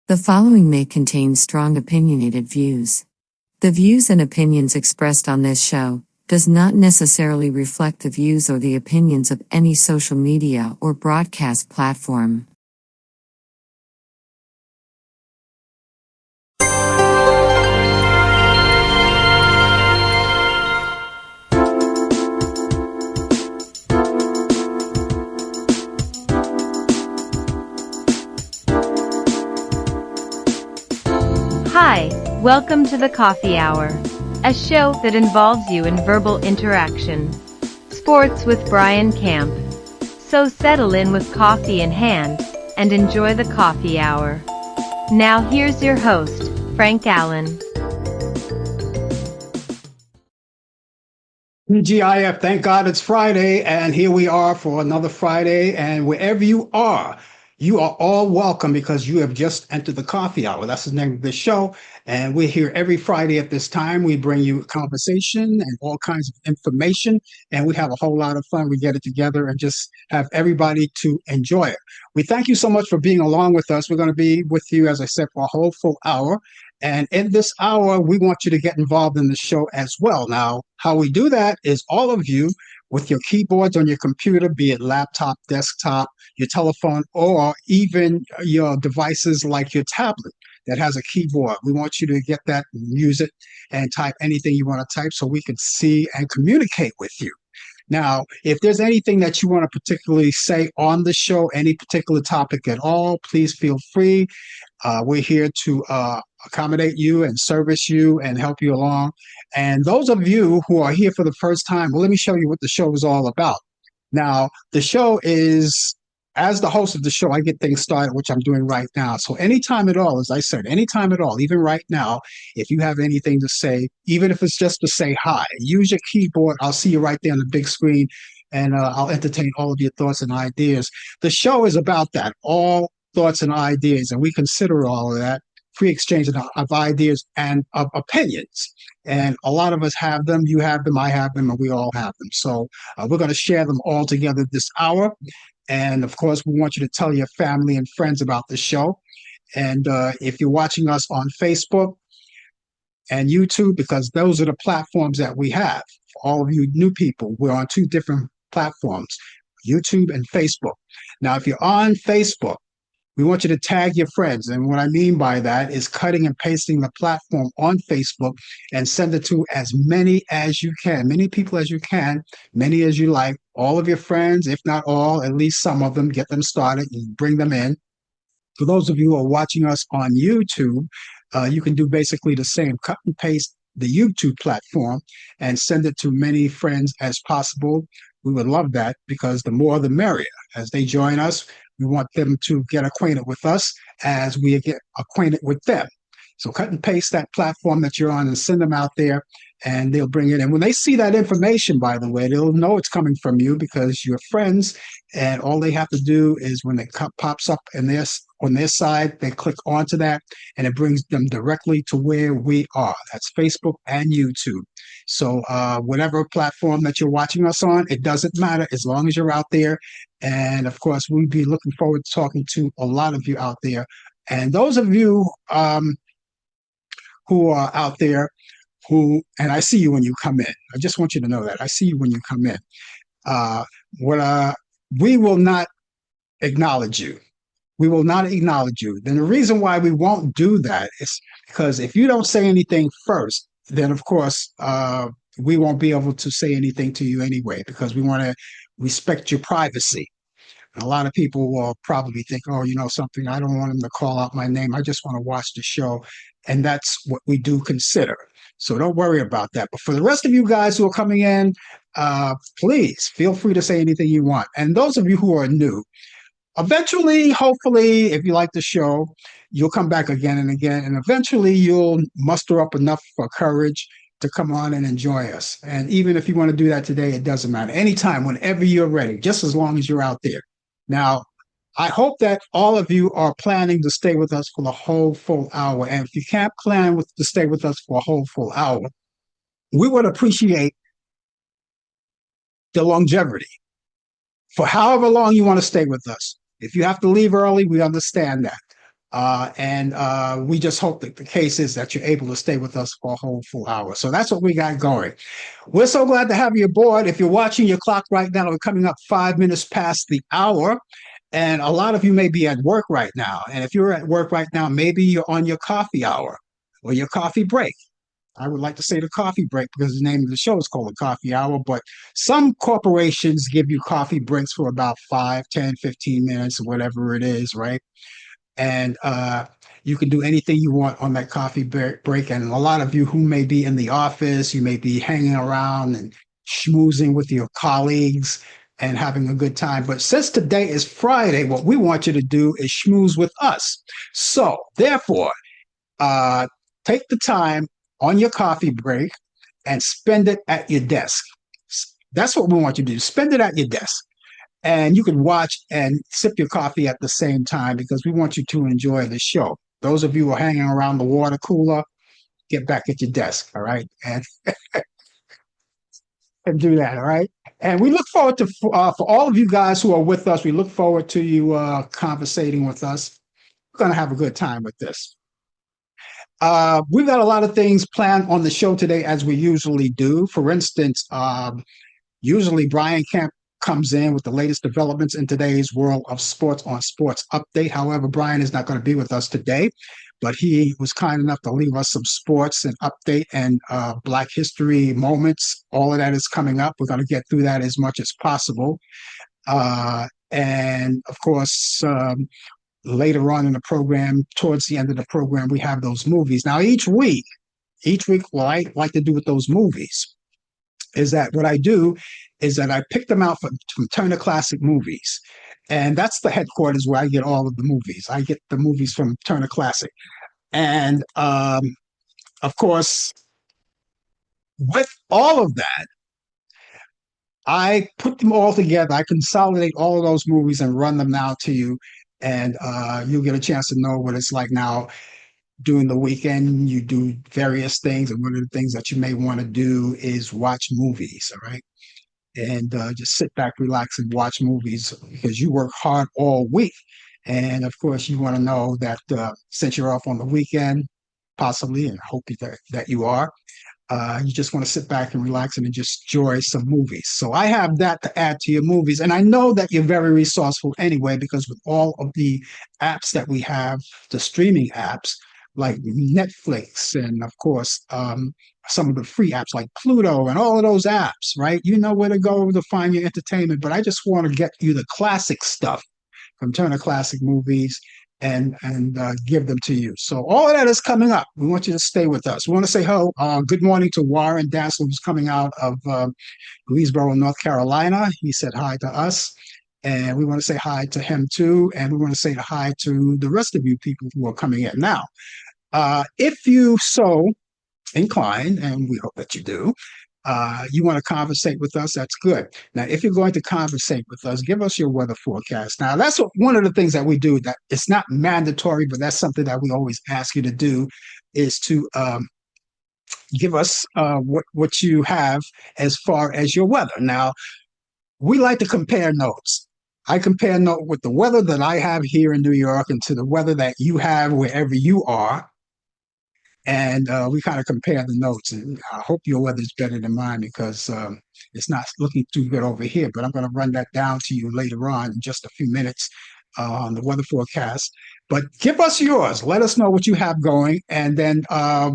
The following may contain strong opinionated views. The views and opinions expressed on this show does not necessarily reflect the views or the opinions of any social media or broadcast platform. Hi, welcome to the Coffee Hour, a show that involves you in verbal interaction. Sports with Brian Camp. So settle in with coffee in hand and enjoy the Coffee Hour. Now here's your host, Frank Allan. TGIF, thank God it's Friday, and here we are for another Friday, and wherever you are all welcome because you have just entered the Coffee Hour. That's the name of the show, and we're here every Friday at this time. We bring you conversation and all kinds of information, and we have a whole lot of fun. We get it together and just have everybody to enjoy it. We thank you so much for being along with us. We're going to be with you, as I said, for a whole full hour. And in this hour, we want you to get involved in the show as well. Now, how we do that is all of you with your keyboards on your computer, be it laptop, desktop, your telephone, or even your devices like your tablet that has a keyboard. We want you to get that, use it, and type anything you want to type so we can see and communicate with you. Now, if there's anything that you want to particularly say on the show, any particular topic at all, please feel free. We're here to accommodate you and service you and help you along. And those of you who are here for the first time, well, let me show you what the show is all about. Now, the show is, as the host of the show, I get things started, which I'm doing right now. So anytime at all, as I said, anytime at all, even right now, if you have anything to say, even if it's just to say hi, use your keyboard. I'll see you right there on the big screen, and I'll entertain all of your thoughts and ideas. The show is about that, all thoughts and ideas, and we consider all of that free exchange of ideas and of opinions. And a lot of us have them, you have them, I have them, and we all have them. So we're going to share them all together this hour. And of course, we want you to tell your family and friends about the show. And if you're watching us on Facebook and YouTube, because those are the platforms that we have. For all of you new people, we're on two different platforms, YouTube and Facebook. Now, if you're on Facebook, we want you to tag your friends. And what I mean by that is cutting and pasting the platform on Facebook and send it to as many as you can, many people as you can, many as you like, all of your friends, if not all, at least some of them, get them started and bring them in. For those of you who are watching us on YouTube, you can do basically the same, cut and paste the YouTube platform and send it to many friends as possible. We would love that because the more the merrier. As they join us, we want them to get acquainted with us as we get acquainted with them. So cut and paste that platform that you're on and send them out there, and they'll bring it in. When they see that information, by the way, they'll know it's coming from you because you're friends, and all they have to do is when it pops up on their side, they click onto that, and it brings them directly to where we are. That's Facebook and YouTube. So whatever platform that you're watching us on, it doesn't matter as long as you're out there. And of course, we'd be looking forward to talking to a lot of you out there. And those of you who are out there and I see you when you come in. I just want you to know that. I see you when you come in. We will not acknowledge you. We will not acknowledge you. Then the reason why we won't do that is because if you don't say anything first, then of course we won't be able to say anything to you anyway, because we want to respect your privacy. And a lot of people will probably think, oh, you know something, I don't want them to call out my name. I just want to watch the show. And that's what we do consider. So don't worry about that. But for the rest of you guys who are coming in, please feel free to say anything you want. And those of you who are new, eventually, hopefully, if you like the show, you'll come back again and again. And eventually you'll muster up enough courage to come on and enjoy us. And even if you want to do that today, it doesn't matter. Anytime, whenever you're ready, just as long as you're out there. Now, I hope that all of you are planning to stay with us for the whole full hour. And if you can't plan to stay with us for a whole full hour, we would appreciate the longevity for however long you want to stay with us. If you have to leave early, we understand that. And we just hope that the case is that you're able to stay with us for a whole full hour. So that's what we got going. We're so glad to have you aboard. If you're watching your clock right now, we're coming up 5 minutes past the hour. And a lot of you may be at work right now. And if you're at work right now, maybe you're on your coffee hour or your coffee break. I would like to say the coffee break because the name of the show is called the coffee hour, but some corporations give you coffee breaks for about 5, 10, 15 minutes, or whatever it is, right? And you can do anything you want on that coffee break. And a lot of you who may be in the office, you may be hanging around and schmoozing with your colleagues and having a good time. But since today is Friday, what we want you to do is schmooze with us. So, therefore, uh, take the time on your coffee break and spend it at your desk. That's what we want you to do. Spend it at your desk. And you can watch and sip your coffee at the same time because we want you to enjoy the show. Those of you who are hanging around the water cooler, get back at your desk, all right? And do that, all right? And we look forward to, for all of you guys who are with us, we look forward to you conversating with us. We're going to have a good time with this. We've got a lot of things planned on the show today, as we usually do. For instance, usually Brian Camp comes in with the latest developments in today's world of sports on Sports Update. However, Brian is not going to be with us today, but he was kind enough to leave us some sports and update and Black history moments. All of that is coming up. We're going to get through that as much as possible. And of course, later on in the program, towards the end of the program, we have those movies. Now, each week, what I like to do with those movies is that what I do is that I pick them out from Turner Classic Movies. And that's the headquarters where I get all of the movies. I get the movies from Turner Classic. And of course, with all of that, I put them all together. I consolidate all of those movies and run them now to you. And you'll get a chance to know what it's like now. During the weekend, you do various things. And one of the things that you may want to do is watch movies, all right? And just sit back, relax, and watch movies because you work hard all week. And of course, you want to know that since you're off on the weekend, possibly, and I hope that you are, you just want to sit back and relax and just enjoy some movies. So I have that to add to your movies. And I know that you're very resourceful anyway, because with all of the apps that we have, the streaming apps, like Netflix, and of course, some of the free apps like Pluto and all of those apps, right? You know where to go to find your entertainment. But I just want to get you the classic stuff from Turner Classic Movies and give them to you. So all of that is coming up. We want you to stay with us. We want to say good morning to Warren Dassler, who's coming out of Greensboro, North Carolina. He said hi to us. And we want to say hi to him too. And we want to say hi to the rest of you people who are coming in. Now, if you so inclined, and we hope that you do, you want to conversate with us, that's good. Now, if you're going to conversate with us, give us your weather forecast. Now, that's one of the things that we do that it's not mandatory, but that's something that we always ask you to do is to give us what you have as far as your weather. Now, we like to compare notes. I compare note with the weather that I have here in New York and to the weather that you have wherever you are. And we kind of compare the notes. And I hope your weather's better than mine because it's not looking too good over here. But I'm going to run that down to you later on in just a few minutes on the weather forecast. But give us yours. Let us know what you have going. And then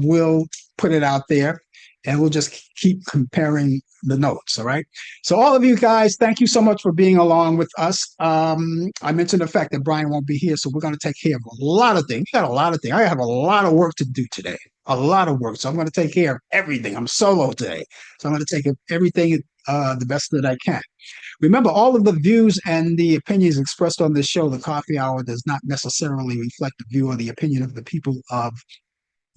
we'll put it out there. And we'll just keep comparing the notes, all right? So all of you guys, thank you so much for being along with us. I mentioned the fact that Brian won't be here, so we're going to take care of a lot of things. We got a lot of things. I have a lot of work to do today, a lot of work. So I'm going to take care of everything. I'm solo today, so I'm going to take everything the best that I can. Remember, all of the views and the opinions expressed on this show, the Coffee Hour, does not necessarily reflect the view or the opinion of the people of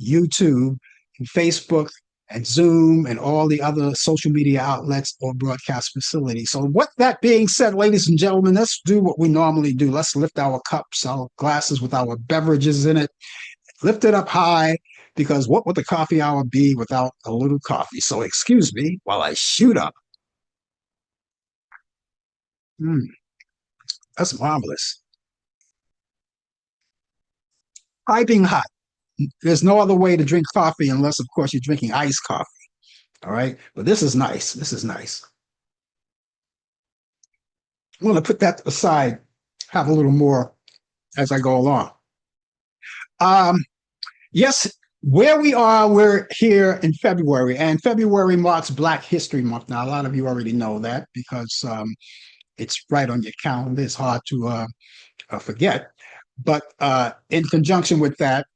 YouTube and Facebook and Zoom and all the other social media outlets or broadcast facilities. So with that being said, ladies and gentlemen, let's do what we normally do. Let's lift our cups, our glasses with our beverages in it, lift it up high, because what would the coffee hour be without a little coffee? So excuse me while I shoot up. That's marvelous. piping hot. There's no other way to drink coffee unless, of course, you're drinking iced coffee. All right. But this is nice. This is nice. I'm going to put that aside, have a little more as I go along. Um, yes, where we are, we're here in February, and February marks Black History Month. Now, a lot of you already know that because it's right on your calendar. It's hard to forget. But in conjunction with that,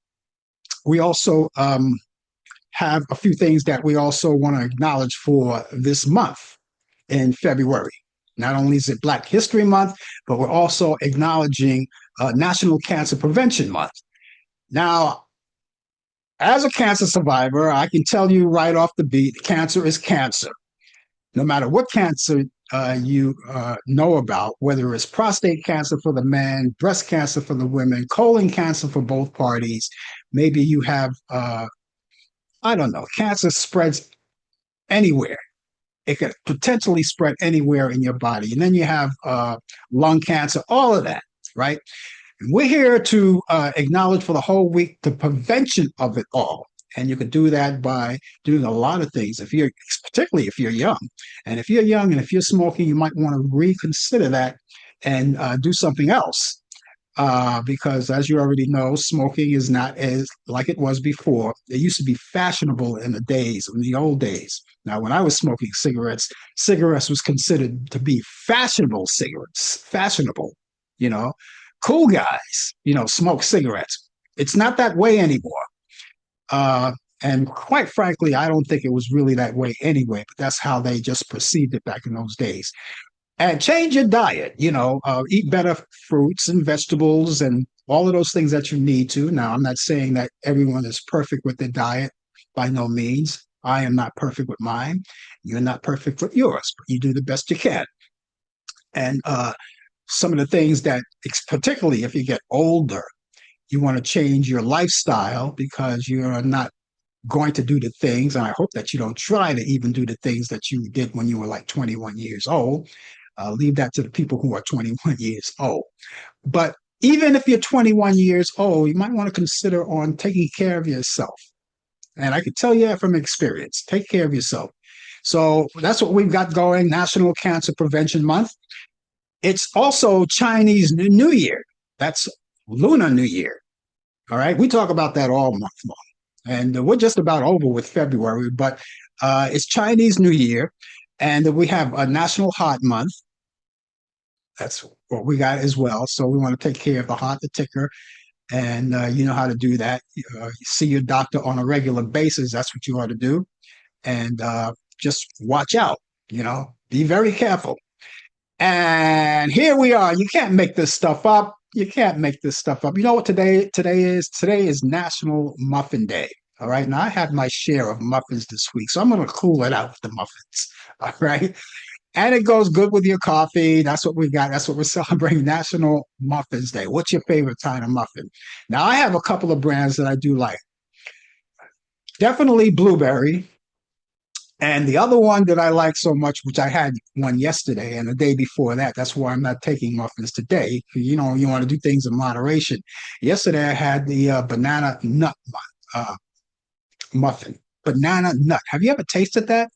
we also have a few things that we also want to acknowledge for this month in February. Not only is it Black History Month, but we're also acknowledging National Cancer Prevention Month. Now, as a cancer survivor, I can tell you right off the beat, cancer is cancer. No matter what cancer you know about, whether it's prostate cancer for the men, breast cancer for the women, colon cancer for both parties, maybe you have, I don't know, cancer spreads anywhere. It could potentially spread anywhere in your body. And then you have lung cancer, all of that, right? We're here to acknowledge for the whole week the prevention of it all. And you can do that by doing a lot of things. If you're, particularly if you're young, and if you're young and if you're smoking, you might want to reconsider that and do something else. Because as you already know, smoking is not as like it was before. It used to be fashionable in the old days. Now, when I was smoking cigarettes, cigarettes was considered to be fashionable cigarettes, fashionable, you know, cool guys, smoke cigarettes. It's not that way anymore. And quite frankly, I don't think it was really that way anyway, but that's how they just perceived it back in those days. And change your diet, eat better fruits and vegetables and all of those things that you need to. Now, I'm not saying that everyone is perfect with their diet, by no means. I am not perfect with mine. You're not perfect with yours, but you do the best you can. And some of the things that, particularly if you get older, you want to change your lifestyle because you're not going to do the things, and I hope that you don't try to even do the things that you did when you were like 21 years old. Leave that to the people who are 21 years old. But even if you're 21 years old, you might want to consider on taking care of yourself. And I can tell you that from experience, take care of yourself. So that's what we've got going, National Cancer Prevention Month. It's also Chinese New Year. That's Lunar New Year. All right. We talk about that all month long. And we're just about over with February, but it's Chinese New Year. And we have a National Heart Month. That's what we got as well. So we want to take care of the heart, the ticker, and you know how to do that. See your doctor on a regular basis. That's what you ought to do. And just watch out, be very careful. And here we are. You can't make this stuff up. You can't make this stuff up. You know what today is? Today is National Muffin Day. All right. Now I had my share of muffins this week, so I'm going to cool it out with the muffins. All right. And it goes good with your coffee. That's what we got. That's what we're celebrating, National Muffins Day. What's your favorite kind of muffin? Now I have a couple of brands that I do like. Definitely blueberry. And the other one that I like so much, which I had one yesterday and the day before that, that's why I'm not taking muffins today. You want to do things in moderation. Yesterday, I had the banana nut muffin. Banana nut. Have you ever tasted that?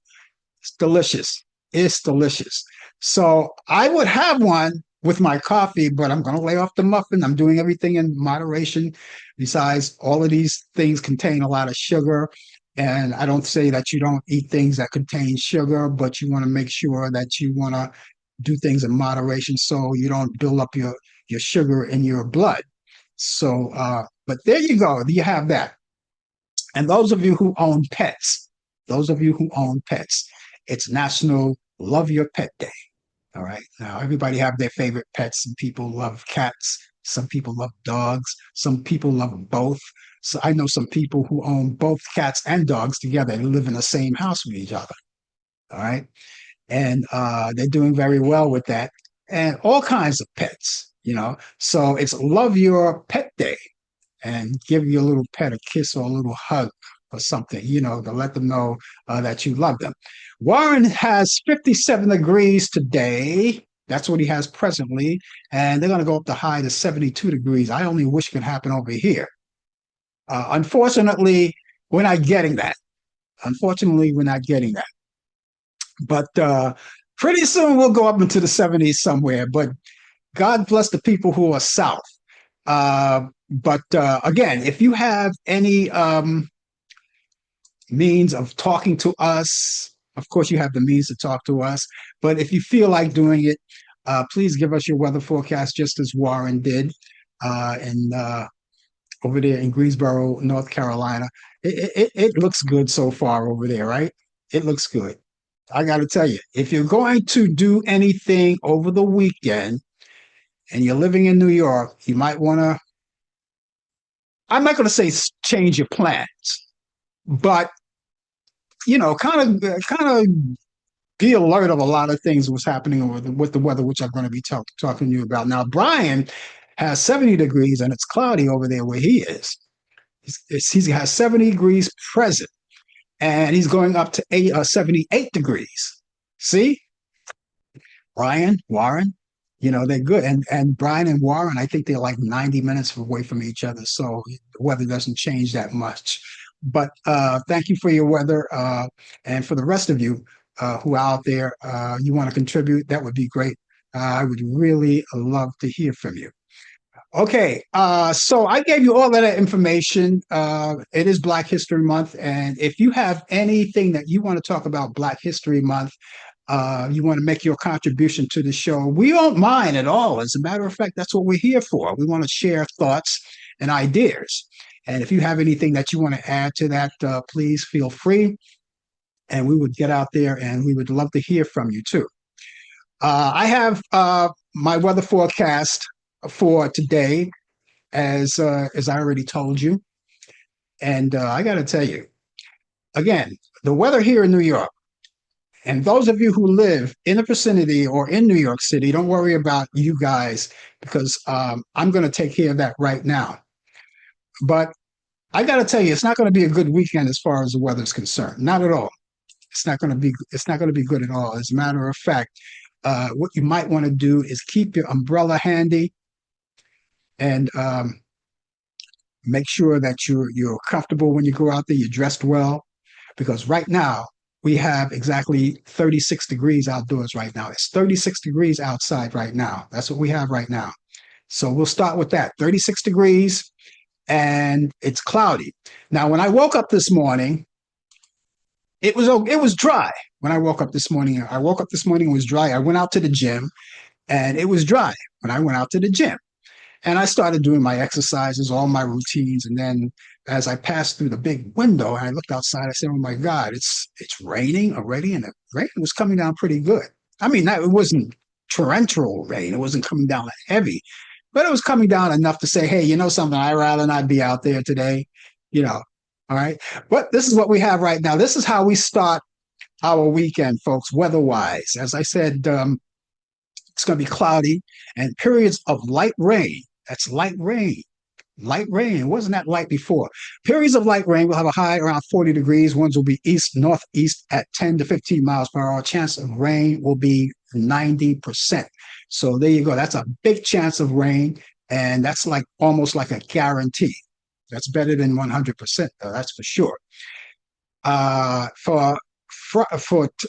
It's delicious. It's delicious. So I would have one with my coffee, but I'm going to lay off the muffin. I'm doing everything in moderation. Besides, all of these things contain a lot of sugar. And I don't say that you don't eat things that contain sugar, but you want to make sure that you want to do things in moderation so you don't build up your sugar in your blood. So, but there you go. You have that. And those of you who own pets, it's National Love Your Pet Day. All right. Now, everybody have their favorite pets. Some people love cats. Some people love dogs. Some people love both. So I know some people who own both cats and dogs together and live in the same house with each other. All right. And they're doing very well with that. And all kinds of pets, So it's Love Your Pet Day and give your little pet a kiss or a little hug or something, to let them know that you love them. Warren has 57 degrees today. That's what he has presently. And they're going to go up to high to 72 degrees. I only wish it could happen over here. Unfortunately, we're not getting that. Unfortunately, we're not getting that. But pretty soon we'll go up into the 70s somewhere. But God bless the people who are south. But again, if you have any means of talking to us, of course, you have the means to talk to us. But if you feel like doing it, please give us your weather forecast, just as Warren did, and over there in Greensboro, North Carolina. It looks good so far over there, right? It looks good. I got to tell you, if you're going to do anything over the weekend and you're living in New York, you might want to, I'm not going to say change your plans, but, kind of be alert of a lot of things was happening with the weather, which I'm going to be talking to you about. Now, Brian has 70 degrees and it's cloudy over there where he is. He has 70 degrees present and he's going up to 78 degrees. See, Brian, Warren, they're good. And Brian and Warren, I think they're like 90 minutes away from each other. So the weather doesn't change that much. But thank you for your weather. And for the rest of you who are out there, you want to contribute, that would be great. I would really love to hear from you. Okay, so I gave you all of that information. It is Black History Month, and if you have anything that you want to talk about Black History Month, you want to make your contribution to the show, we don't mind at all. As a matter of fact, that's what we're here for. We want to share thoughts and ideas. And if you have anything that you want to add to that, please feel free. And we would get out there and we would love to hear from you too. I have my weather forecast for today, as I already told you. And I got to tell you, again, the weather here in New York, and those of you who live in the vicinity or in New York City, don't worry about you guys because I'm going to take care of that right now. But I got to tell you, it's not going to be a good weekend as far as the weather is concerned. Not at all. It's not going to be. It's not going to be good at all. As a matter of fact, what you might want to do is keep your umbrella handy and make sure that you're comfortable when you go out there. You're dressed well, because right now we have exactly 36 degrees outdoors right now. It's 36 degrees outside right now. That's what we have right now. So we'll start with that. 36 degrees, and it's cloudy. Now, when I woke up this morning, it was dry. When I woke up this morning, it was dry. I went out to the gym, and it was dry when I went out to the gym. And I started doing my exercises, all my routines. And then as I passed through the big window and I looked outside, I said, oh my God, it's raining already. And the rain was coming down pretty good. I mean, it wasn't torrential rain. It wasn't coming down heavy, but it was coming down enough to say, hey, you know something, I'd rather not be out there today, all right. But this is what we have right now. This is how we start our weekend, folks, weather-wise. As I said, it's going to be cloudy and periods of light rain. That's light rain. Light rain. It wasn't that light before. Periods of light rain will have a high around 40 degrees. Winds will be northeast at 10 to 15 miles per hour. Chance of rain will be 90%. So there you go. That's a big chance of rain. And that's almost like a guarantee. That's better than 100%, though. That's for sure.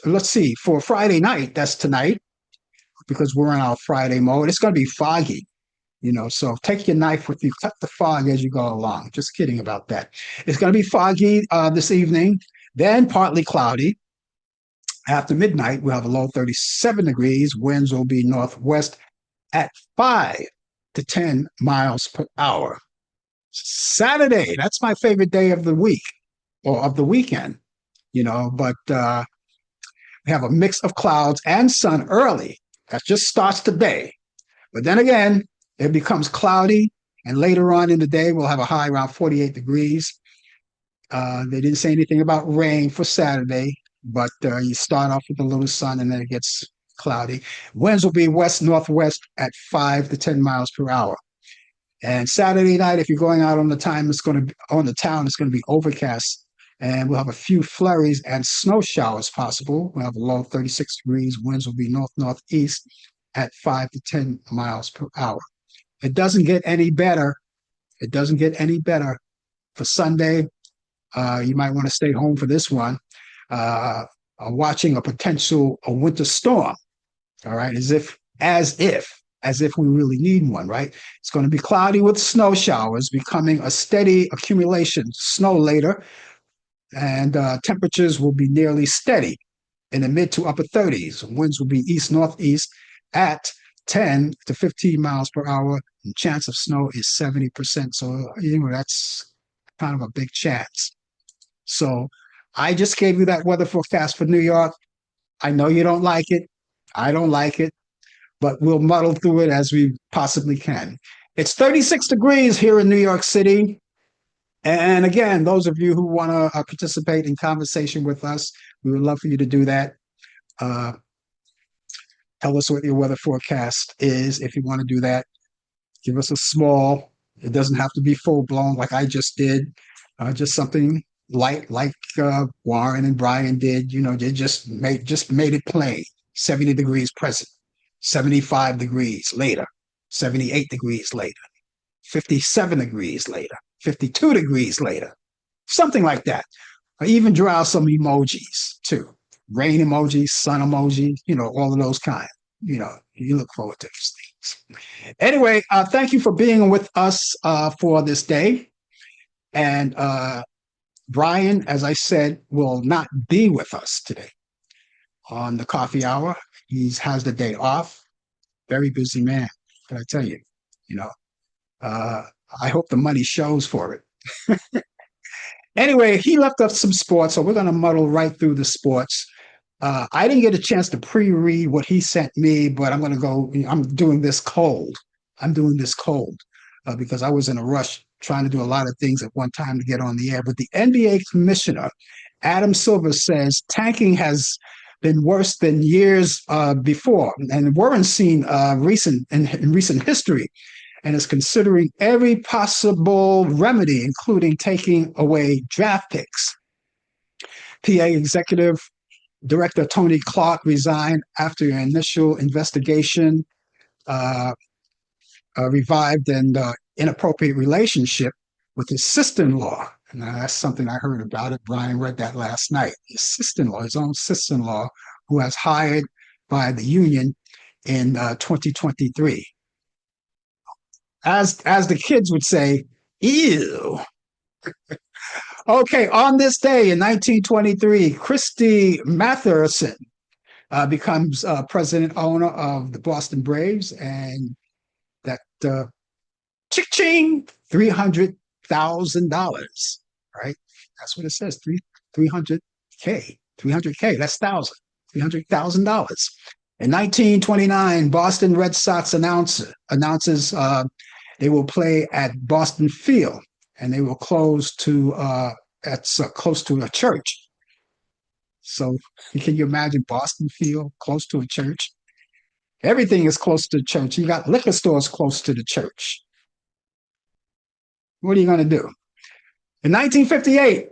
Let's see, for Friday night, that's tonight, because we're in our Friday mode. It's going to be foggy. So take your knife with you, cut the fog as you go along. Just kidding about that. It's going to be foggy this evening, then partly cloudy. After midnight, we'll have a low 37 degrees. Winds will be northwest at 5 to 10 miles per hour. Saturday, that's my favorite day of the week or of the weekend, but we have a mix of clouds and sun early. That just starts today. But then again, it becomes cloudy, and later on in the day, we'll have a high around 48 degrees. They didn't say anything about rain for Saturday, but you start off with a little sun, and then it gets cloudy. Winds will be west-northwest at 5 to 10 miles per hour. And Saturday night, if you're going out on the town, it's going to be overcast, and we'll have a few flurries and snow showers possible. We'll have a low 36 degrees. Winds will be north-northeast at 5 to 10 miles per hour. It doesn't get any better. It doesn't get any better for Sunday. You might want to stay home for this one. Watching a potential winter storm. All right, as if we really need one, right? It's going to be cloudy with snow showers, becoming a steady accumulation snow later, and temperatures will be nearly steady in the mid to upper 30s. Winds will be east northeast at 10 to 15 miles per hour, and chance of snow is 70%. So that's kind of a big chance. So I just gave you that weather forecast for New York. I know you don't like it. I don't like it, but we'll muddle through it as we possibly can. It's 36 degrees here in New York City. And again, those of you who want to participate in conversation with us, we would love for you to do that. Tell us what your weather forecast is if you want to do that. Give us a small, it doesn't have to be full blown like I just did, just something light like Warren and Brian did. They just made it plain. 70 degrees present, 75 degrees later, 78 degrees later, 57 degrees later, 52 degrees later, something like that. I even draw out some emojis too. Rain emojis, sun emojis, all of those kind. You look forward to these things. Anyway, thank you for being with us for this day. And Brian, as I said, will not be with us today on the coffee hour. He has the day off. Very busy man, can I tell you? I hope the money shows for it. Anyway, he left us some sports, so we're going to muddle right through the sports. I didn't get a chance to pre-read what he sent me, but I'm going to go. I'm doing this cold. Because I was in a rush trying to do a lot of things at one time to get on the air. But the NBA commissioner, Adam Silver, says tanking has been worse than years before and weren't seen in recent history, and is considering every possible remedy, including taking away draft picks. PA Executive Director Tony Clark resigned after an initial investigation revived an inappropriate relationship with his sister-in-law. And that's something I heard about it. Brian read that last night. His own sister-in-law, who was hired by the union in 2023. As the kids would say, ew. Okay, on this day in 1923, Christy Mathewson becomes president owner of the Boston Braves, and that ching, $300,000, right? That's what it says, 300K, that's thousand, $300,000. In 1929, Boston Red Sox announces they will play at Boston Field, and they will close to close to a church. So can you imagine Boston Field close to a church? Everything is close to the church. You got liquor stores close to the church. What are you going to do? In 1958,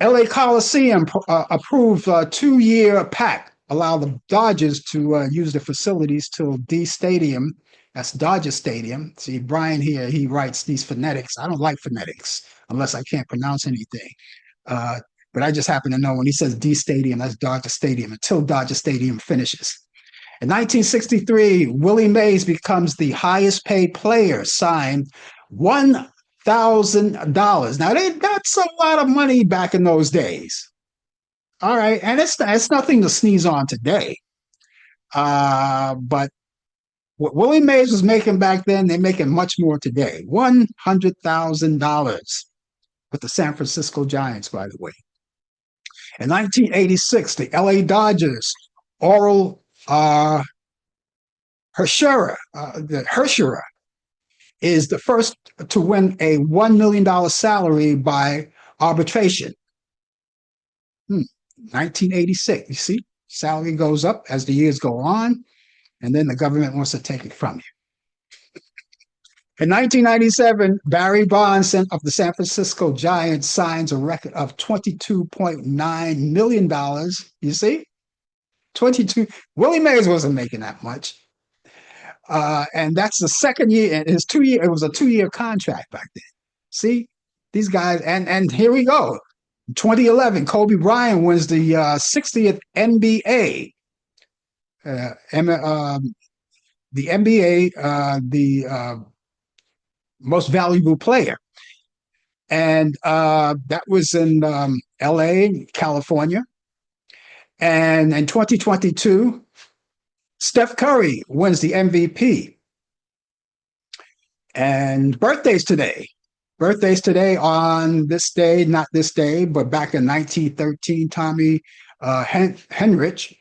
LA Coliseum approved a 2-year pact, allow the Dodgers to use the facilities till D Stadium. That's Dodger Stadium. See, Brian here, he writes these phonetics. I don't like phonetics unless I can't pronounce anything. But I just happen to know when he says D Stadium, that's Dodger Stadium until Dodger Stadium finishes. In 1963, Willie Mays becomes the highest paid player, signed $1,000. Now, that's a lot of money back in those days. All right, and it's nothing to sneeze on today. But what Willie Mays was making back then, they're making much more today. $100,000 with the San Francisco Giants, by the way. In 1986, the LA Dodgers, Oral Hershiser is the first to win a $1 million salary by arbitration. 1986, you see, salary goes up as the years go on, and then the government wants to take it from you. In 1997, Barry Bonds of the San Francisco Giants signs a record of $22.9 million. You see? 22. Willie Mays wasn't making that much. And that's the second year. And it was a 2-year contract back then. See? These guys, and here we go. 2011, Kobe Bryant wins the 60th NBA. Uh, the NBA, the most valuable player. And that was in LA, California. And in 2022, Steph Curry wins the MVP. And birthdays today. Birthdays today on this day, not this day, but back in 1913, Tommy Henrich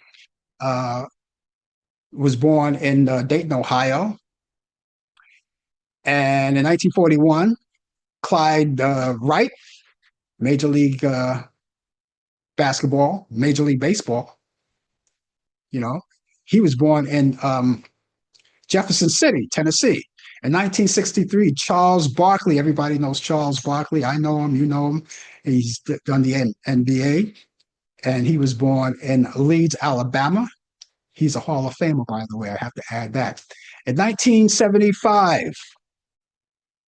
was born in Dayton, Ohio. And in 1941, Clyde Wright, Major League Basketball, Major League Baseball, you know, he was born in Jefferson City, Tennessee. In 1963, Charles Barkley, everybody knows Charles Barkley. I know him, you know him. He's done the NBA, and he was born in Leeds, Alabama. He's a Hall of Famer, by the way. I have to add that. In 1975,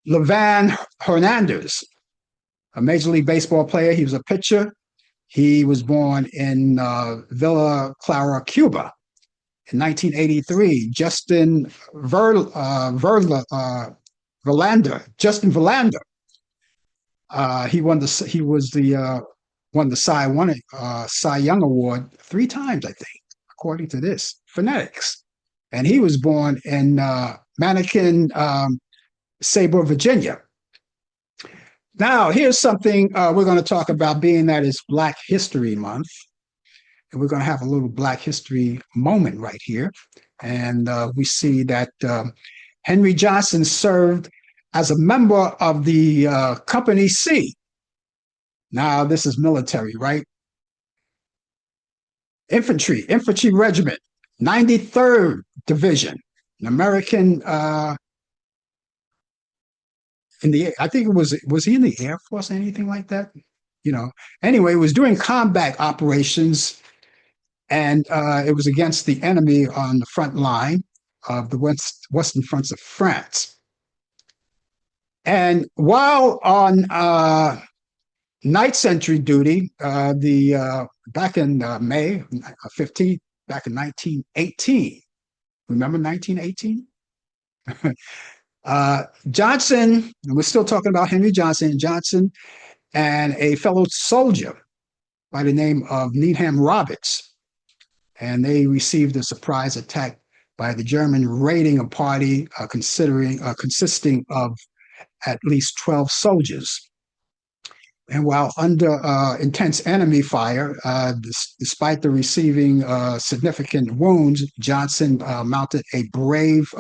Levan Hernandez, a Major League Baseball player. He was a pitcher. He was born in Villa Clara, Cuba. In 1983, Justin Verlander, Justin Verlander. He won the Cy Young Award 3 times, I think, according to this phonetics. And he was born in Mannequin, Sabre, Virginia. Now, here's something we're going to talk about, being that it's Black History Month. And we're going to have a little Black History moment right here. And we see that Henry Johnson served as a member of the Company C. Now, this is military, right? Infantry Regiment, 93rd Division, an American I think was he in the Air Force or anything like that? Anyway, it was doing combat operations, and it was against the enemy on the front line of the western fronts of France. And while on night sentry duty, back in May 15th, back in 1918, remember 1918? Johnson, and we're still talking about Henry Johnson, and a fellow soldier by the name of Needham Roberts. And they received a surprise attack by the German, raiding a party consisting of at least 12 soldiers. And while under intense enemy fire, despite the receiving significant wounds, Johnson mounted a brave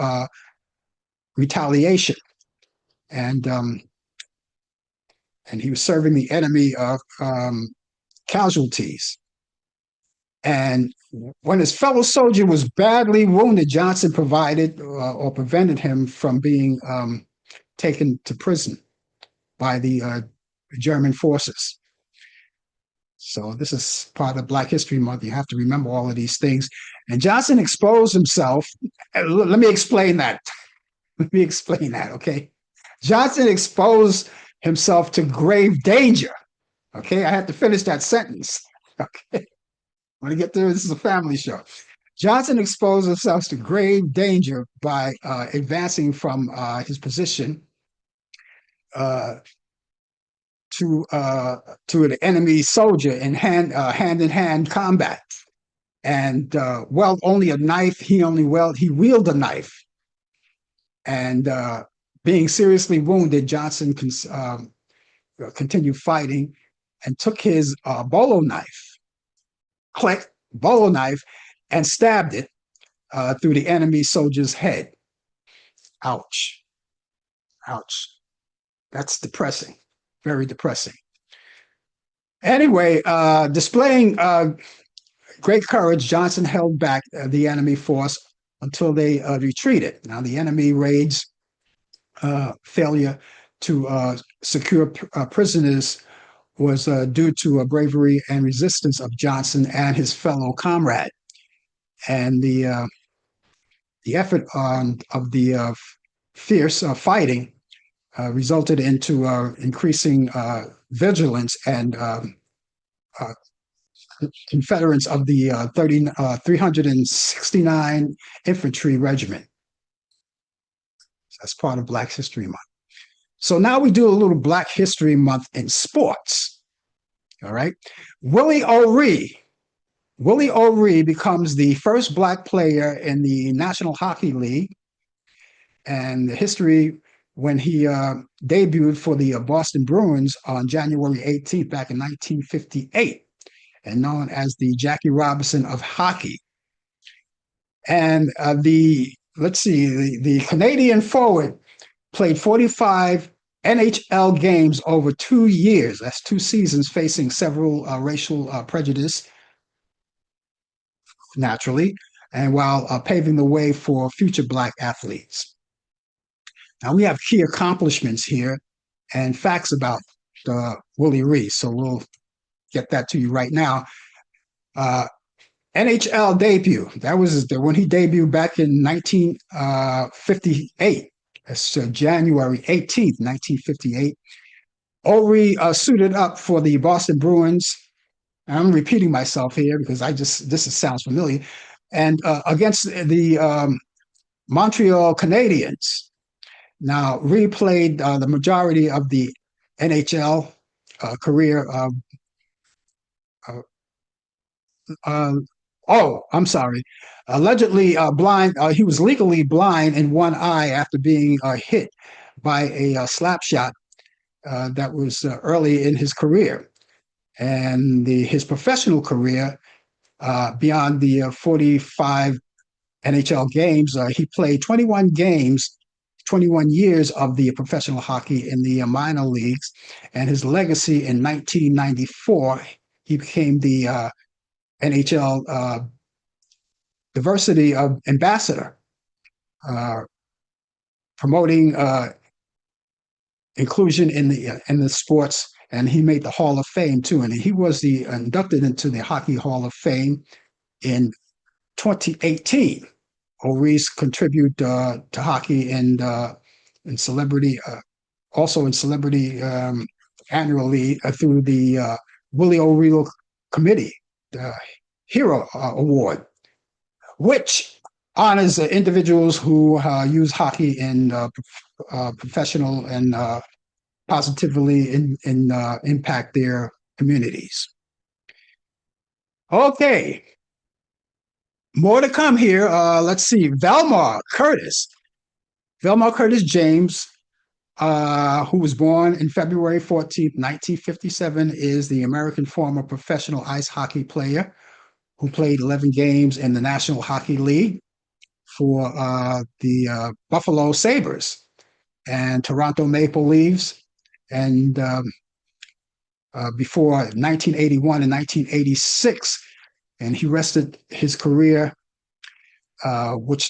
retaliation, and he was serving the enemy casualties. And when his fellow soldier was badly wounded, Johnson provided or prevented him from being taken to prison by the German forces. So this is part of Black History Month. You have to remember all of these things. And Johnson exposed himself. Let me explain that. Okay? Johnson exposed himself to grave danger. Okay? I had to finish that sentence. Okay? When I get there, this is a family show. Johnson exposed himself to grave danger by advancing from his position to an enemy soldier in hand-in-hand combat. And only a knife, he wielded a knife. And being seriously wounded, Johnson continued fighting and took his bolo knife, and stabbed it through the enemy soldier's head. Ouch. Ouch. That's depressing. Very depressing. Anyway, displaying great courage, Johnson held back the enemy force until they retreated. Now, the enemy raids failure to secure prisoners was due to a bravery and resistance of Johnson and his fellow comrade. And the effort of the fierce fighting resulted into increasing vigilance and Confederates of the 369 Infantry Regiment. That's part of Black History Month. So now we do a little Black History Month in sports. All right. Willie O'Ree. Willie O'Ree becomes the first Black player in the National Hockey League. And the history when he debuted for the Boston Bruins on January 18th back in 1958, and known as the Jackie Robinson of hockey. And the Canadian forward played 45 NHL games over 2 years. That's 2 seasons, facing several racial prejudice, naturally, and while paving the way for future Black athletes. Now we have key accomplishments here and facts about Willie O'Ree, so we'll get that to you right now. NHL debut. That was when he debuted back in 1958. That's January 18th, 1958. O'Ree suited up for the Boston Bruins. I'm repeating myself here because sounds familiar. And against the Montreal Canadiens. Now, Ree played the majority of the NHL career. I'm sorry. Allegedly blind. He was legally blind in one eye after being hit by a slap shot that was early in his career. And his professional career, beyond the 45 NHL games, he played 21 games, 21 years of the professional hockey in the minor leagues. And his legacy in 1994, he became the NHL diversity ambassador, promoting inclusion in the sports, and he made the Hall of Fame too. And he was inducted into the Hockey Hall of Fame in 2018. O'Ree's contribute to hockey and in celebrity, also in celebrity annually through the Willie O'Ree Committee, the Hero Award, which honors individuals who use hockey in professional and positively impact their communities. Okay, more to come here. Let's see, Velma Curtis James, who was born in February 14th, 1957, is the American former professional ice hockey player who played 11 games in the National Hockey League for the Buffalo Sabres and Toronto Maple Leafs. And before 1981 and 1986, and he rested his career, which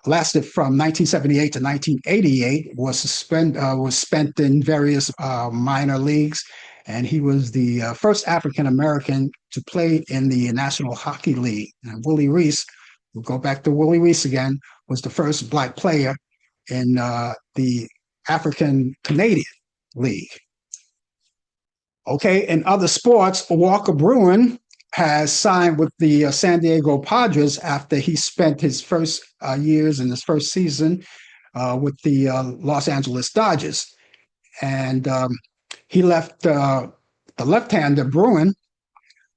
lasted from 1978 to 1988, was spent in various minor leagues, and he was the first African American to play in the National Hockey League. And Willie Reese, we'll go back to Willie Reese again, was the first Black player in the African Canadian League. Okay, in other sports, Walker Bruin has signed with the San Diego Padres after he spent his first years in his first season with the Los Angeles Dodgers. And he left, the left-hander Bruin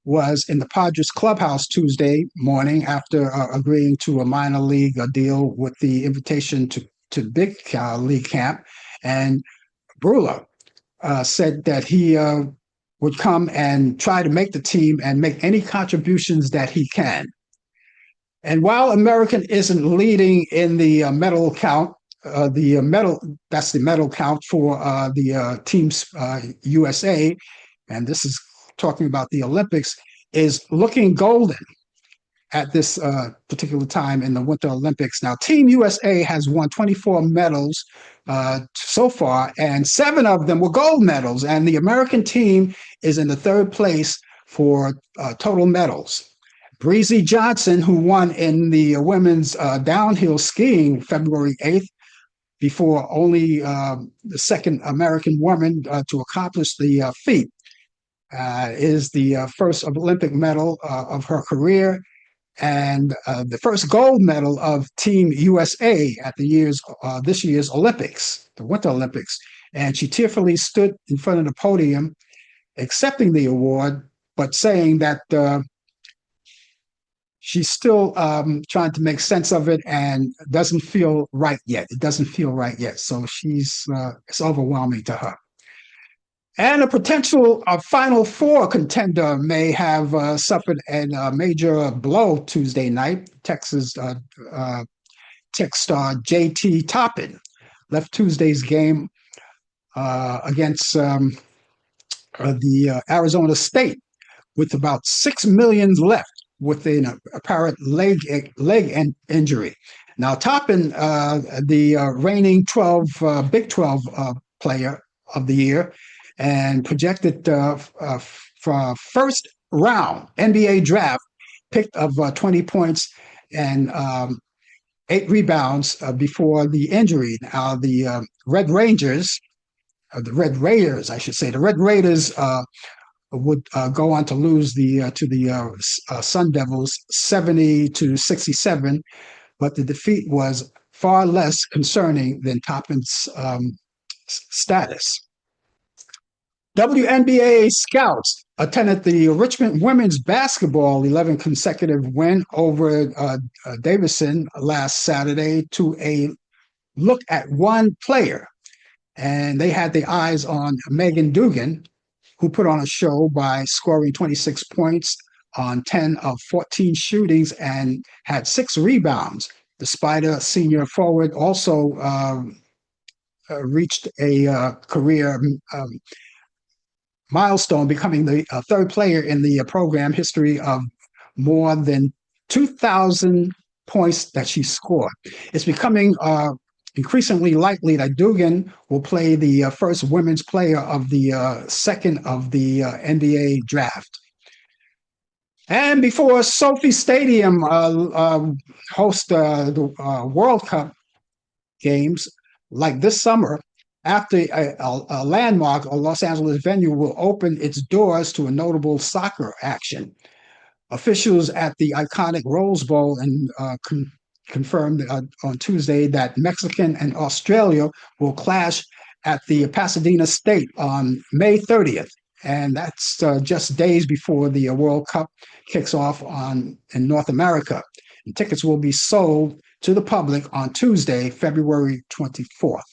was in the Padres clubhouse Tuesday morning after agreeing to a minor league deal with the invitation to big league camp. And Brula said that he would come and try to make the team and make any contributions that he can. And while American isn't leading in the medal count, that's the medal count for the teams USA, and this is talking about the Olympics, is looking golden at this particular time in the Winter Olympics. Now, Team USA has won 24 medals so far, and 7 of them were gold medals. And the American team is in the 3rd place for total medals. Breezy Johnson, who won in the women's downhill skiing February 8th, before only the second American woman to accomplish the feat. Is the first Olympic medal of her career and the first gold medal of Team USA at this year's Olympics, the Winter Olympics. And she tearfully stood in front of the podium, accepting the award, but saying that she's still trying to make sense of it and doesn't feel right yet. It doesn't feel right yet. So it's overwhelming to her. And a potential Final Four contender may have suffered a major blow Tuesday night. Texas Tech star J.T. Toppin left Tuesday's game against the Arizona State with about 6 million left with an apparent leg injury. Now, Toppin, the reigning Big 12 player of the year, and projected for first round NBA draft, picked of 20 points and 8 rebounds before the injury. Now, the Red Raiders, I should say, the Red Raiders would go on to lose to the Sun Devils 70-67, but the defeat was far less concerning than Toppin's status. WNBA scouts attended the Richmond women's basketball 11 consecutive win over Davidson last Saturday to a look at one player. And they had their eyes on Megan Dugan, who put on a show by scoring 26 points on 10 of 14 shootings and had 6 rebounds. The Spider senior forward also reached a career milestone, becoming the third player in the program history of more than 2,000 points that she scored. It's becoming increasingly likely that Dugan will play the first women's player of the second of the NBA draft. And before Sophie Stadium hosts the World Cup games like this summer, after a landmark, a Los Angeles venue will open its doors to a notable soccer action. Officials at the iconic Rose Bowl confirmed on Tuesday that Mexican and Australia will clash at the Pasadena State on May 30th. And that's just days before the World Cup kicks off in North America. And tickets will be sold to the public on Tuesday, February 24th.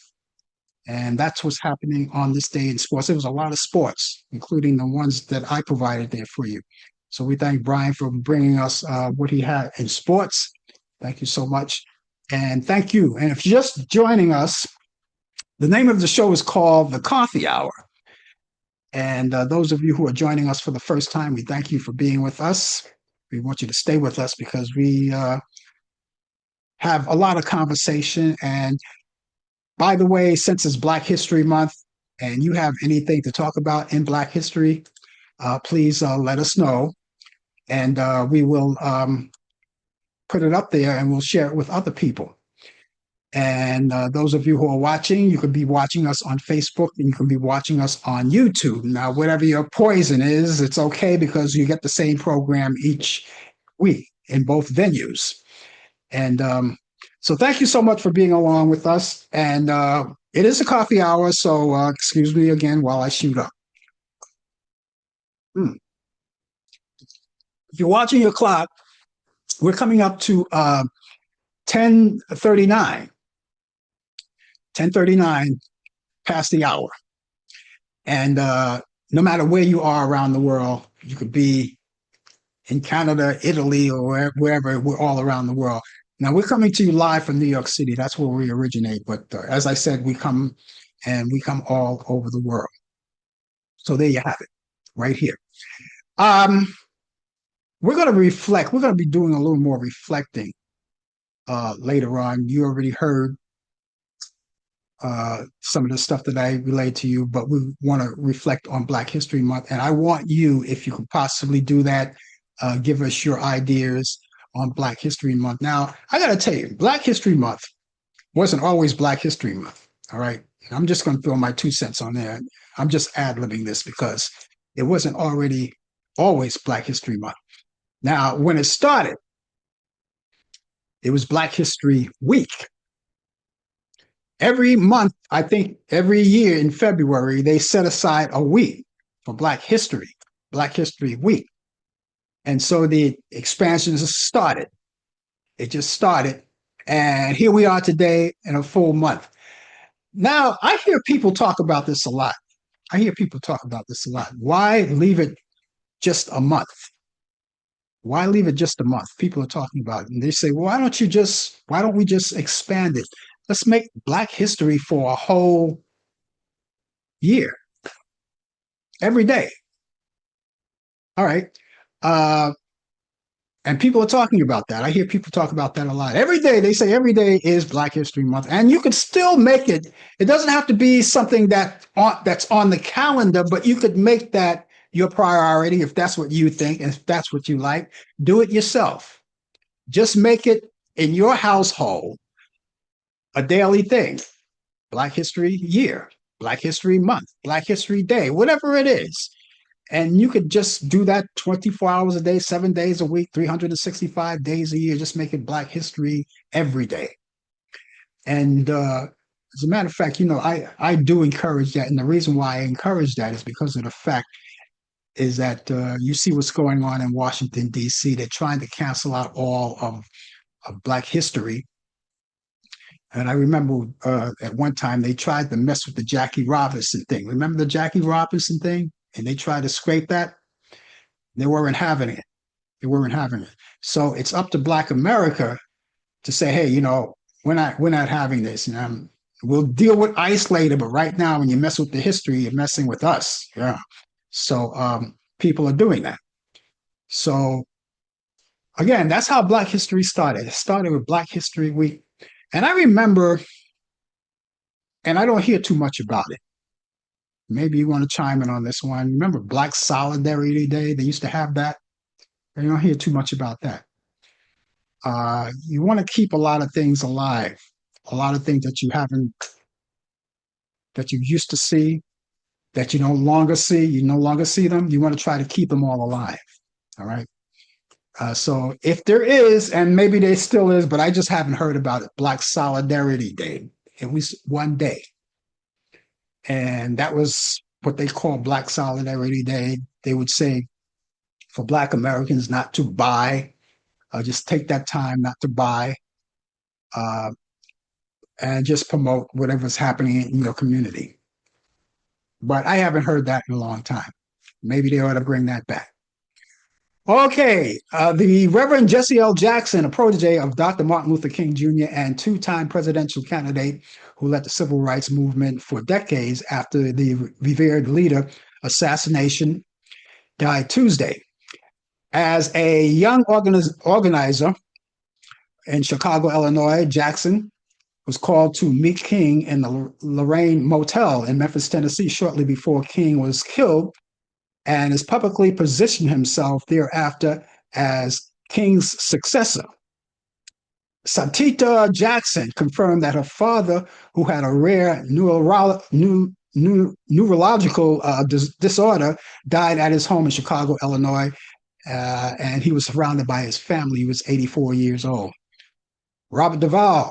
And that's what's happening on this day in sports. There was a lot of sports, including the ones that I provided there for you. So we thank Brian for bringing us what he had in sports. Thank you so much. And thank you. And if you're just joining us, the name of the show is called The Coffee Hour. And those of you who are joining us for the first time, we thank you for being with us. We want you to stay with us because we have a lot of conversation. And by the way, since it's Black History Month and you have anything to talk about in Black history, please let us know. And we will put it up there and we'll share it with other people. And those of you who are watching, you could be watching us on Facebook and you can be watching us on YouTube. Now, whatever your poison is, it's okay because you get the same program each week in both venues. And so thank you so much for being along with us. And it is a coffee hour, so excuse me again while I shoot up. If you're watching your clock, we're coming up to 10:39. 10:39 past the hour. And no matter where you are around the world, you could be in Canada, Italy, or wherever, we're all around the world. Now, we're coming to you live from New York City. That's where we originate. But as I said, we come all over the world. So there you have it, right here. We're going to reflect. We're going to be doing a little more reflecting later on. You already heard some of the stuff that I relayed to you, but we want to reflect on Black History Month. And I want you, if you could possibly do that, give us your ideas on Black History Month. Now, I got to tell you, Black History Month wasn't always Black History Month. All right. I'm just going to throw my 2 cents on there. I'm just ad-libbing this because it wasn't already always Black History Month. Now, when it started, it was Black History Week. Every month, I think every year in February, they set aside a week for Black History Week. And so the expansion started. It just started. And here we are today in a full month. Now, I hear people talk about this a lot. Why leave it just a month? Why leave it just a month? People are talking about it. And they say, well, why don't we just expand it? Let's make Black history for a whole year, every day. All right. And people are talking about that. I hear people talk about that a lot. Every day, they say every day is Black History Month. And you could still make it. It doesn't have to be something that's on the calendar, but you could make that your priority if that's what you think and if that's what you like. Do it yourself. Just make it in your household a daily thing. Black History Year, Black History Month, Black History Day, whatever it is. And you could just do that 24 hours a day, 7 days a week, 365 days a year. Just make it Black History every day. And as a matter of fact, I do encourage that. And the reason why I encourage that is because of the fact is that you see what's going on in Washington, D.C. They're trying to cancel out all of Black history. And I remember at one time they tried to mess with the Jackie Robinson thing. Remember the Jackie Robinson thing? And they tried to scrape that. They weren't having it. So it's up to Black America to say, hey, we're not having this. We'll deal with ICE later, but right now, when you mess with the history, you're messing with us. Yeah. So people are doing that. So again, that's how Black history started. It started with Black History Week. And I remember, and I don't hear too much about it. Maybe you want to chime in on this one. Remember Black Solidarity Day? They used to have that. You don't hear too much about that. You want to keep a lot of things alive, a lot of things that you used to see, that you no longer see them. You want to try to keep them all alive. All right. So if there is, and maybe there still is, but I just haven't heard about it, Black Solidarity Day. It was one day. And that was what they call Black Solidarity Day. They would say for Black Americans not to buy, just take that time not to buy, and just promote whatever's happening in your community. But I haven't heard that in a long time. Maybe they ought to bring that back. Okay, the Reverend Jesse L. Jackson, a protege of Dr. Martin Luther King Jr. and two-time presidential candidate who led the civil rights movement for decades after the revered leader assassination, died Tuesday. As a young organizer in Chicago, Illinois, Jackson was called to meet King in the Lorraine Motel in Memphis, Tennessee, shortly before King was killed, and has publicly positioned himself thereafter as King's successor. Satita Jackson confirmed that her father, who had a rare neurological disorder, died at his home in Chicago, Illinois, and he was surrounded by his family. He was 84 years old. Robert Duvall,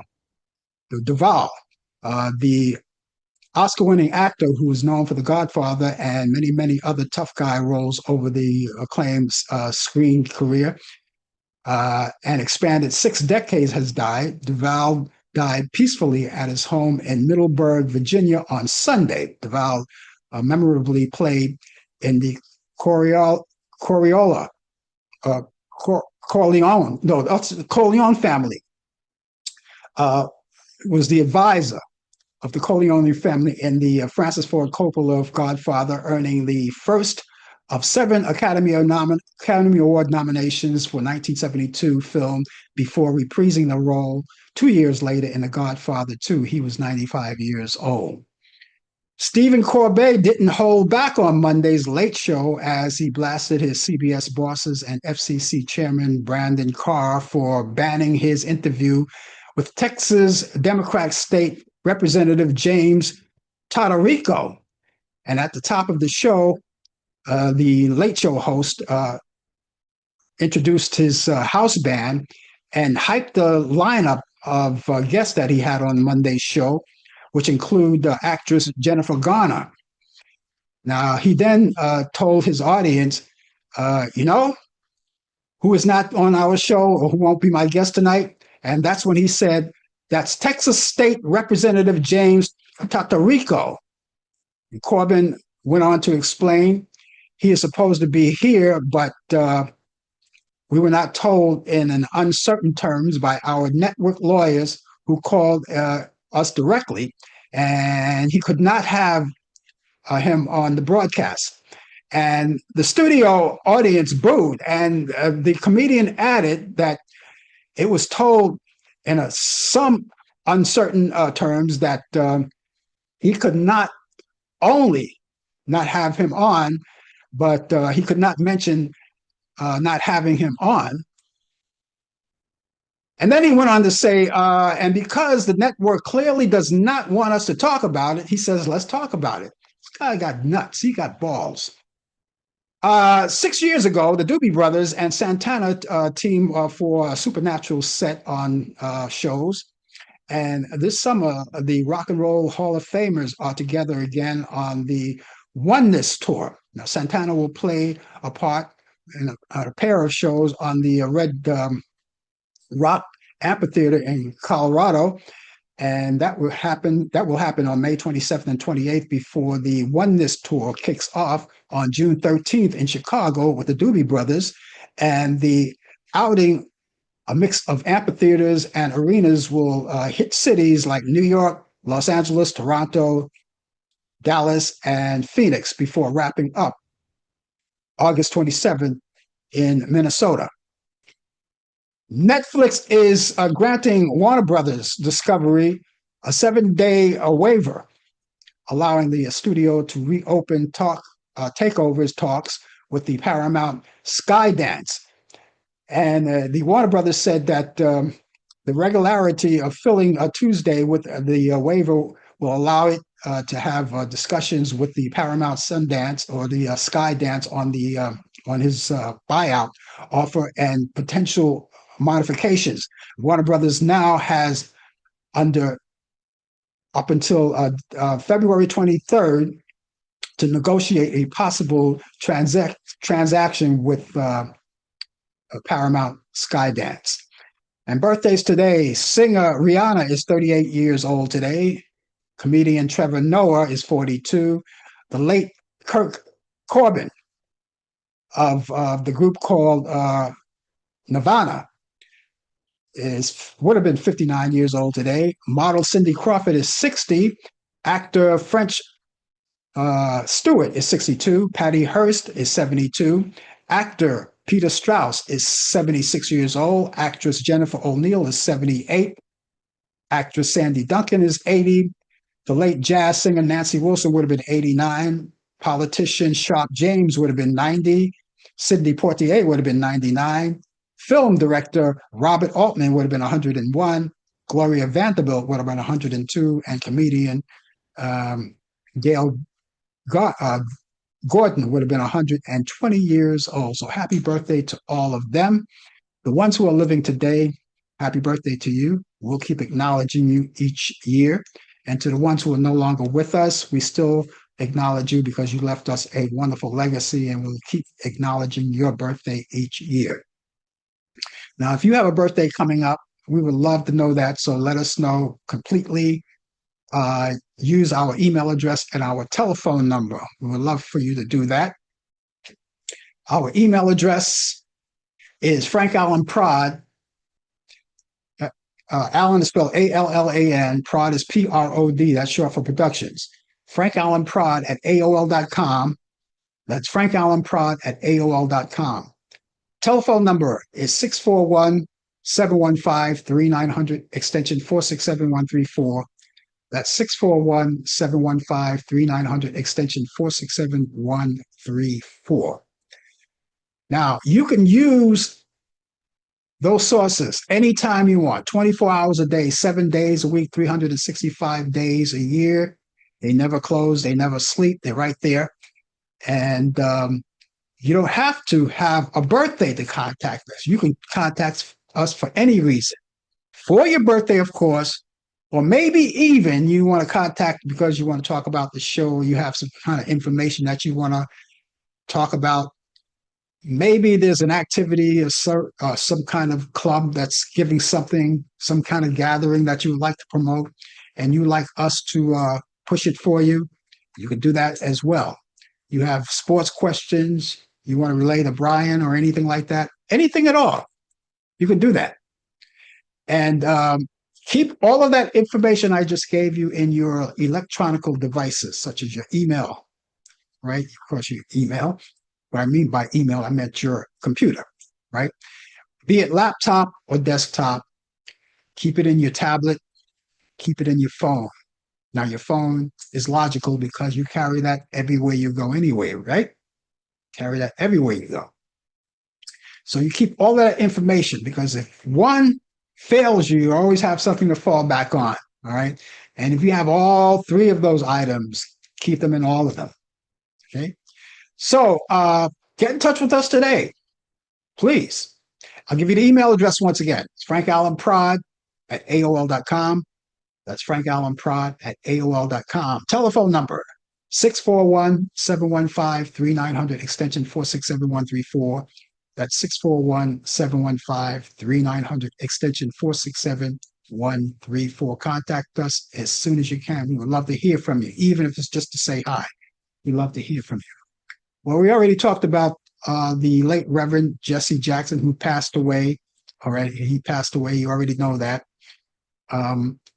the Oscar-winning actor who was known for The Godfather and many, many other tough guy roles over the acclaimed screen career, and expanded 6 decades, has died. Duvall died peacefully at his home in Middleburg, Virginia on Sunday. Duvall memorably played in the Corleone family, was the advisor of the Corleone family in the Francis Ford Coppola Godfather, earning the first of 7 Academy Award nominations for 1972 film before reprising the role 2 years later in The Godfather 2. He was 95 years old. Stephen Colbert didn't hold back on Monday's Late Show as he blasted his CBS bosses and FCC chairman Brandon Carr for banning his interview with Texas Democrat State Representative James Todorico. And at the top of the show, the Late Show host introduced his house band and hyped the lineup of guests that he had on Monday's show, which include actress Jennifer Garner. Now, he then told his audience, who is not on our show or who won't be my guest tonight? And that's when he said, that's Texas State Representative James Todorico. And Corbin went on to explain, he is supposed to be here, but we were not told in an uncertain terms by our network lawyers who called us directly, and he could not have him on the broadcast. And the studio audience booed, and the comedian added that it was told in some uncertain terms that he could not only not have him on, but he could not mention not having him on. And then he went on to say, and because the network clearly does not want us to talk about it, he says, let's talk about it. This guy got nuts. He got balls. 6 years ago, the Doobie Brothers and Santana team for a Supernatural set on shows. And this summer, the Rock and Roll Hall of Famers are together again on the Oneness Tour. Now, Santana will play a part in a pair of shows on the Red Rock Amphitheater in Colorado. And that will happen on May 27th and 28th before the Oneness Tour kicks off on June 13th in Chicago with the Doobie Brothers. And the outing, a mix of amphitheaters and arenas, will hit cities like New York, Los Angeles, Toronto, Dallas, and Phoenix before wrapping up August 27th in Minnesota. Netflix is granting Warner Brothers Discovery a 7-day waiver, allowing the studio to reopen takeovers talks with the Paramount Skydance. And the Warner Brothers said that the regularity of filling a Tuesday with the waiver will allow it to have discussions with the Paramount Sundance or the Skydance on his buyout offer and potential modifications. Warner Brothers now has up until February 23rd to negotiate a possible transaction with Paramount Skydance. And birthdays today: singer Rihanna is 38 years old today. Comedian Trevor Noah is 42. The late Kirk Corbin of the group called Nirvana would have been 59 years old today. Model Cindy Crawford is 60. Actor French Stewart is 62. Patty Hearst is 72. Actor Peter Strauss is 76 years old. Actress Jennifer O'Neill is 78. Actress Sandy Duncan is 80. The late jazz singer Nancy Wilson would have been 89. Politician Sharp James would have been 90. Sidney Poitier would have been 99. Film director Robert Altman would have been 101. Gloria Vanderbilt would have been 102. And comedian Gail Gordon would have been 120 years old. So happy birthday to all of them. The ones who are living today, happy birthday to you. We'll keep acknowledging you each year. And to the ones who are no longer with us, we still acknowledge you because you left us a wonderful legacy, and we'll keep acknowledging your birthday each year. Now, if you have a birthday coming up, we would love to know that. So let us know completely. Use our email address and our telephone number. We would love for you to do that. Our email address is Frank Allan Prod. Allan is spelled Allan. Prod is Prod. That's short for Productions. Frank Allan Prod at AOL.com. That's Frank Allan Prod at AOL.com. Telephone number is 641-715-3900, extension 467134. That's 641-715-3900, extension 467134. Now, you can use Those sources, anytime you want, 24 hours a day, 7 days a week, 365 days a year. They never close, they never sleep, they're right there. And you don't have to have a birthday to contact us. You can contact us for any reason. For your birthday, of course, or maybe even you want to contact because you want to talk about the show, or you have some kind of information that you want to talk about. Maybe there's an activity or some kind of club that's giving something, some kind of gathering that you would like to promote, and you like us to push it for you. You can do that as well. You have sports questions, you want to relay to Brian or anything like that, anything at all, you can do that. And keep all of that information I just gave you in your electronic devices, such as your email, right? Of course, your email. What I mean by email, I meant your computer, right? Be it laptop or desktop, keep it in your tablet, keep it in your phone. Now, your phone is logical because you carry that everywhere you go anyway, right? Carry that everywhere you go. So you keep all that information because if one fails you, you always have something to fall back on, all right? And if you have all three of those items, keep them in all of them, okay? So get in touch with us today, please. I'll give you the email address once again. It's frankallenprod@aol.com. That's frankallenprod@aol.com. Telephone number, 641-715-3900, extension 467-134. That's 641-715-3900, extension 467-134. Contact us as soon as you can. We would love to hear from you, even if it's just to say hi. We'd love to hear from you. Well, we already talked about the late Reverend Jesse Jackson, who passed away already. He passed away. You already know that.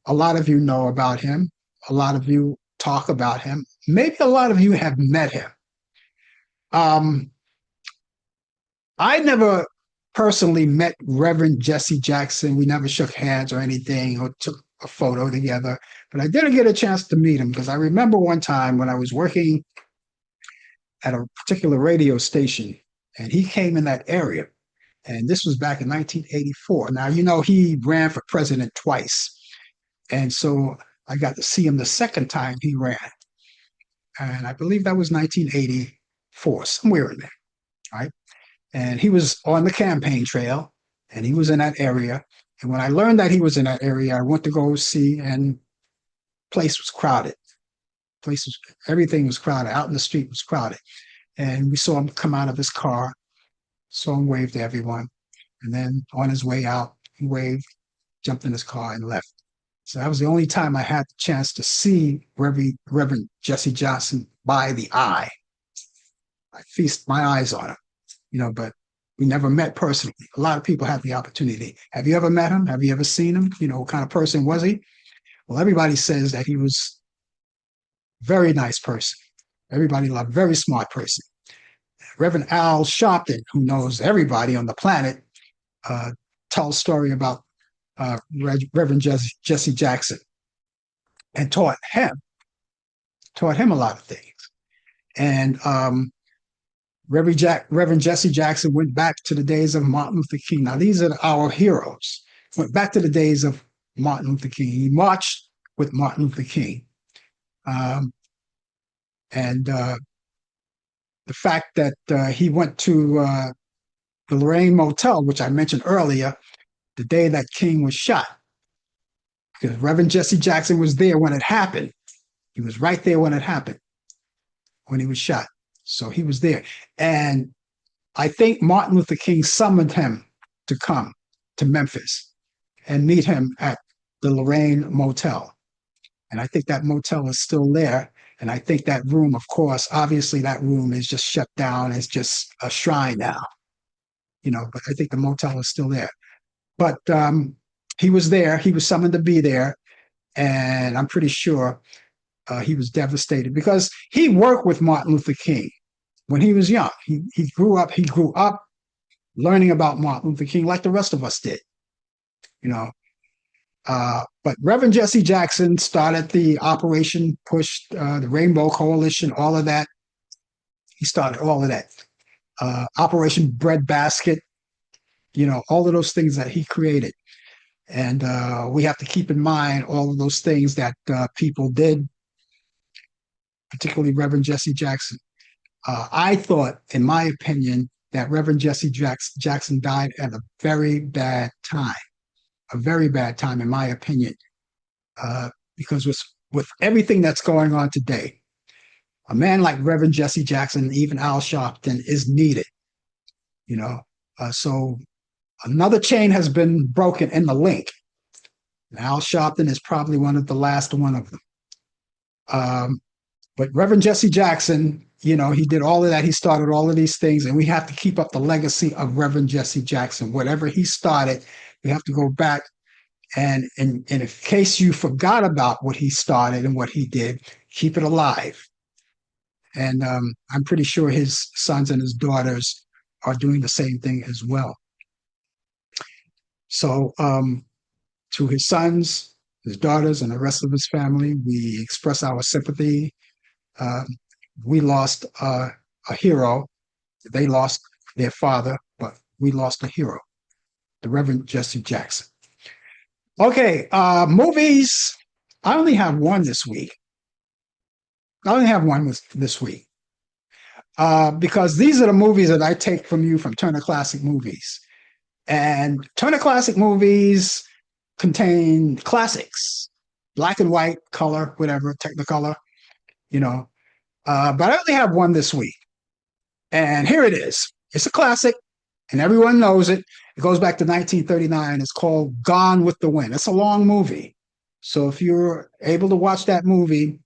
A lot of you know about him. A lot of you talk about him. Maybe a lot of you have met him. I never personally met Reverend Jesse Jackson. We never shook hands or anything or took a photo together, but I didn't get a chance to meet him because I remember one time when I was working at a particular radio station, and he came in that area. And this was back in 1984. Now, you know, he ran for president twice. And so I got to see him the second time he ran. And I believe that was 1984, somewhere in there, right? And he was on the campaign trail, and he was in that area. And when I learned that he was in that area, I went to go see, and place was crowded. Everything was crowded. Out in the street was crowded. And we saw him come out of his car, saw him wave to everyone. And then on his way out, he waved, jumped in his car, and left. So that was the only time I had the chance to see Reverend Jesse Johnson by the eye. I feast my eyes on him, you know, but we never met personally. A lot of people had the opportunity. Have you ever met him? Have you ever seen him? You know, what kind of person was he? Well, everybody says that he was a very nice person. Everybody loved, very smart person. Reverend Al Sharpton, who knows everybody on the planet, tells a story about Reverend Jesse Jackson and taught him a lot of things. And Reverend Jesse Jackson went back to the days of Martin Luther King. Now, these are our heroes. Went back to the days of Martin Luther King. He marched with Martin Luther King. And the fact that he went to the Lorraine Motel, which I mentioned earlier, the day that King was shot, because Reverend Jesse Jackson was there when it happened. He was right there when it happened, when he was shot. So he was there. And I think Martin Luther King summoned him to come to Memphis and meet him at the Lorraine Motel. And I think that motel is still there. And I think that room, of course, obviously that room is just shut down. It's just a shrine now, you know, but I think the motel is still there. But he was there. He was summoned to be there. And I'm pretty sure he was devastated because he worked with Martin Luther King when he was young. He grew up learning about Martin Luther King like the rest of us did, you know. But Reverend Jesse Jackson started the Operation Push, the Rainbow Coalition, all of that. He started all of that. Operation Breadbasket. all of those things that he created. And we have to keep in mind all of those things that people did, particularly Reverend Jesse Jackson. I thought, in my opinion, that Reverend Jesse Jackson died at a very bad time, in my opinion, because with everything that's going on today, a man like Reverend Jesse Jackson, even Al Sharpton, is needed. So another chain has been broken in the link. And Al Sharpton is probably the last one of them. But Reverend Jesse Jackson, he did all of that. He started all of these things, and we have to keep up the legacy of Reverend Jesse Jackson. Whatever he started, we have to go back. And in case you forgot about what he started and what he did, keep it alive. And I'm pretty sure his sons and his daughters are doing the same thing as well. So to his sons, his daughters, and the rest of his family, we express our sympathy. We lost a hero. They lost their father, but we lost a hero, the Reverend Jesse Jackson. Okay, movies. I only have one this week. Because these are the movies that I take from you from Turner Classic Movies. And Turner Classic Movies contain classics, black and white, color, whatever, Technicolor, but I only have one this week. And here it is. It's a classic, and everyone knows it. It goes back to 1939. It's called Gone with the Wind. It's a long movie. So if you're able to watch that movie,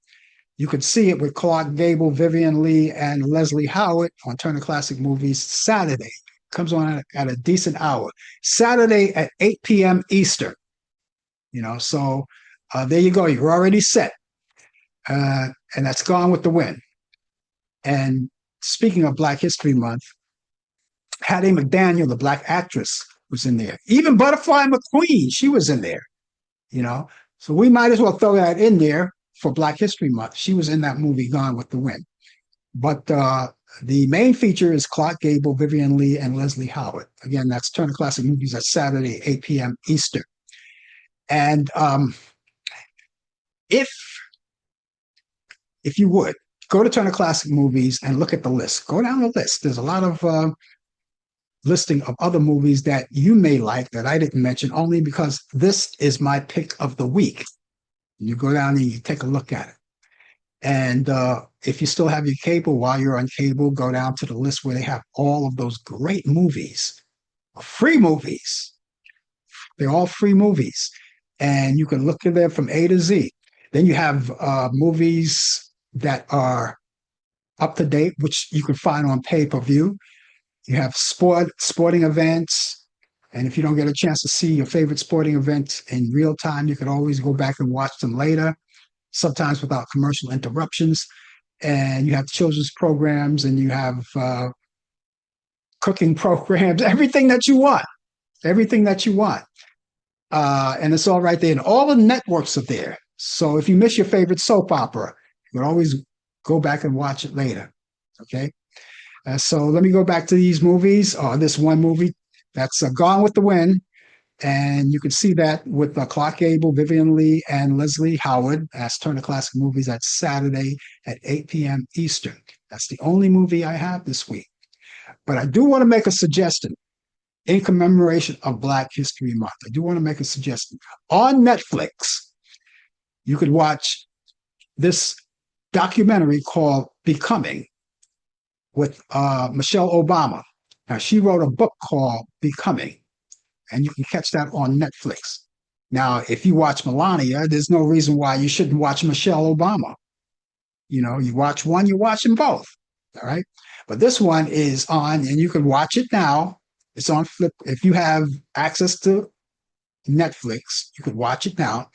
you could see it with Clark Gable, Vivian Leigh, and Leslie Howard on Turner Classic Movies Saturday. Comes on at a decent hour. Saturday at 8 p.m. Eastern. So there you go. You're already set. And that's Gone with the Wind. And speaking of Black History Month, Hattie McDaniel, the Black actress, was in there. Even Butterfly McQueen, she was in there. So we might as well throw that in there for Black History Month. She was in that movie, Gone with the Wind. But the main feature is Clark Gable, Vivian Leigh, and Leslie Howard. Again, that's Turner Classic Movies at Saturday, 8 p.m. Eastern. And if you would, go to Turner Classic Movies and look at the list. Go down the list. There's a lot of listing of other movies that you may like that I didn't mention, only because this is my pick of the week. You go down and you take a look at it. And if you still have your cable, while you're on cable, go down to the list where they have all of those great movies, free movies. They're all free movies. And you can look at them from A to Z. Then you have movies that are up to date, which you can find on pay-per-view. You have sporting events. And if you don't get a chance to see your favorite sporting events in real time, you can always go back and watch them later, sometimes without commercial interruptions. And you have children's programs, and you have cooking programs, everything that you want. And it's all right there. And all the networks are there. So if you miss your favorite soap opera, you can always go back and watch it later. Okay? So let me go back to these movies. This one movie, that's Gone with the Wind. And you can see that with Clark Gable, Vivian Leigh, and Leslie Howard as Turner Classic Movies. That's Saturday at 8 p.m. Eastern. That's the only movie I have this week. But I do want to make a suggestion in commemoration of Black History Month. I do want to make a suggestion. On Netflix, you could watch this documentary called Becoming with Michelle Obama. Now, she wrote a book called Becoming, and you can catch that on Netflix. Now, if you watch Melania, there's no reason why you shouldn't watch Michelle Obama. You watch one, you watch them both. All right. But this one is on, and you can watch it now. It's on Flip. If you have access to Netflix, you could watch it now.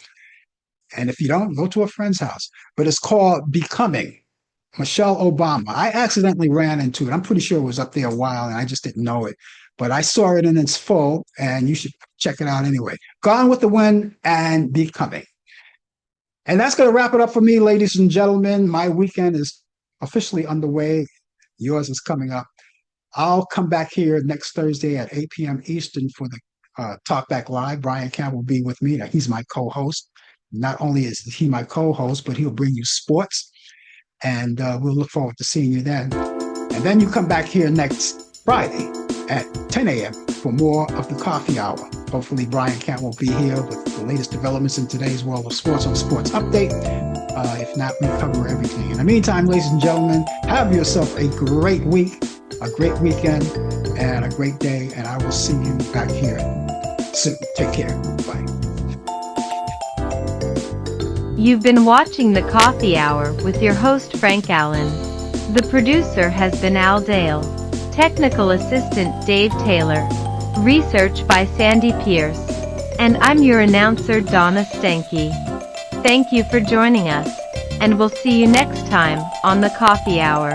And if you don't, go to a friend's house. But it's called Becoming, Michelle Obama. I accidentally ran into it. I'm pretty sure it was up there a while, and I just didn't know it. But I saw it in its full, and you should check it out anyway. Gone with the Wind and Becoming. And that's going to wrap it up for me, ladies and gentlemen. My weekend is officially underway. Yours is coming up. I'll come back here next Thursday at 8 p.m. Eastern for the Talk Back Live. Brian Camp will be with me. Now, he's my co-host. Not only is he my co-host, but he'll bring you sports, and we'll look forward to seeing you then. And then you come back here next Friday at 10 a.m. for more of the Coffee Hour. Hopefully, Brian Camp will be here with the latest developments in today's world of sports on Sports Update. If not, we cover everything. In the meantime, ladies and gentlemen, have yourself a great week, a great weekend, and a great day. And I will see you back here soon. Take care. Bye. You've been watching the Coffee Hour with your host Frank Allan. The producer has been Al Dale. Technical assistant Dave Taylor. Research by Sandy Pierce. And I'm your announcer Donna Stenke. Thank you for joining us, and we'll see you next time on the Coffee Hour.